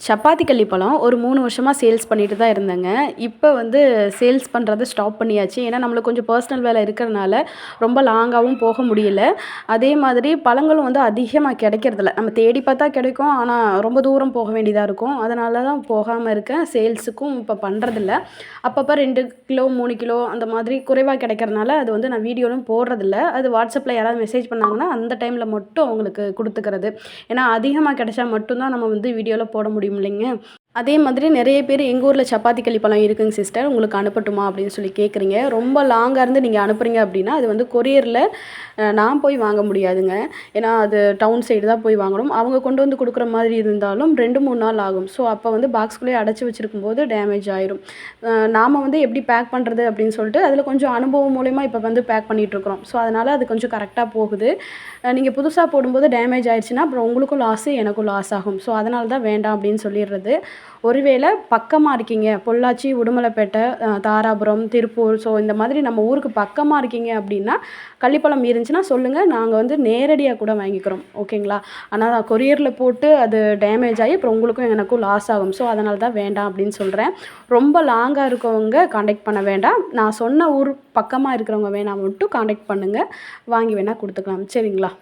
சப்பாத்தி கள்ளிப்பழம் ஒரு 3 வருஷமா சேல்ஸ் பண்ணிட்டு தான் இருந்தேங்க. இப்ப வந்து சேல்ஸ் பண்றத ஸ்டாப் பண்ணியாச்சு. ஏன்னா, நம்மளுக்கு கொஞ்சம் பர்சனல் வேலை இருக்கிறனால, ரொம்ப லாங்காவும் போக முடியல. அதே மாதிரி பழங்களும் வந்து அதிகமா கிடைக்கிறதில்ல. நம்ம தேடி பார்த்தா கிடைக்கும். ஆனா, ரொம்ப தூரம் போக வேண்டியதா இருக்கும். அதனால தான் போகாம இருக்கேன். சேல்ஸுக்கும் இப்ப பண்றதில்ல. அப்பப்ப 2 கிலோ, 3 கிலோ அந்த மாதிரி குறைவா கிடைக்கிறனால, அது வந்து நான் வீடியோலும் போடுறதில்ல. அது WhatsAppல யாராவது மெசேஜ் பண்ணாங்கன்னா, அந்த டைம்ல மட்டும் அவங்களுக்கு குடுத்துக்கிறது. ஏன்னா, அதிகமா கிடைச்சா மட்டும் தான் நம்ம வந்து வீடியோல போட முடியும் இல்லைங்க. அதே மாதிரி நெறைய பேர் எங்க ஊர்ல சப்பாத்தி கள்ளிப்பழம் இருக்குங்க சிஸ்டர். உங்களுக்கு அனுப்பட்டுமா? அப்படின்னு சொல்லி கேட்குறீங்க. ரொம்ப லாங்கா இருந்து நீங்க அனுப்புறீங்க அப்படின்னா, அது வந்து கொரியர்ல நான் போய் வாங்க முடியாதுங்க. ஏன்னா, அது டவுன் சைடு தான் போய் வாங்கணும். அவங்க கொண்டு வந்து குடுக்குற மாதிரி இருந்தாலும் 2, 3 நாள் ஆகும். ஸோ, அப்ப வந்து பாக்ஸ்குள்ளேயே அடைச்சு வச்சிருக்கும்போது டேமேஜ் ஆயிரும். நாம வந்து எப்படி பேக் பண்றது அப்படின்னு சொல்லிட்டு, அதில கொஞ்சம் அனுபவம் மூலியமா இப்ப வந்து பேக் பண்ணிட்டுருக்குறோம். ஸோ, அதனால அது கொஞ்சம் கரெக்ட்டா போகுது. நீங்க புதுசா போடும்போது டேமேஜ் ஆயிருச்சுன்னா, அப்புறம் உங்களுக்கும் லாஸு, எனக்கும் லாஸ் ஆகும். ஸோ, அதனால தான் வேண்டாம் அப்படின்னு சொல்லிர்றது. ஒருவேள பக்கமா இருக்கீங்க, பொள்ளாச்சி, உடுமலைப்பேட்டை, தாராபுரம், திருப்பூர் ஸோ இந்த மாதிரி நம்ம ஊருக்கு பக்கமா இருக்கீங்க அப்படின்னா, கள்ளிப்பழம் இருந்துச்சுன்னா சொல்லுங்க. நாங்க வந்து நேரடியா கூட வாங்கிக்கிறோம். ஓகேங்களா? ஆனா கொரியர்ல போட்டு அது டேமேஜ் ஆயி அப்புறம் உங்களுக்கும் எனக்கும் லாஸ் ஆகும். ஸோ, அதனால தான் வேண்டாம் அப்படின்னு சொல்றேன். ரொம்ப லாங்கா இருக்கவங்க கான்டாக்ட் பண்ண வேண்டாம். நான் சொன்ன ஊர் பக்கமா இருக்கிறவங்க வேணா மட்டும் கான்டாக்ட் பண்ணுங்க. வாங்கி வேணா குடுத்துக்கலாம். சரிங்களா?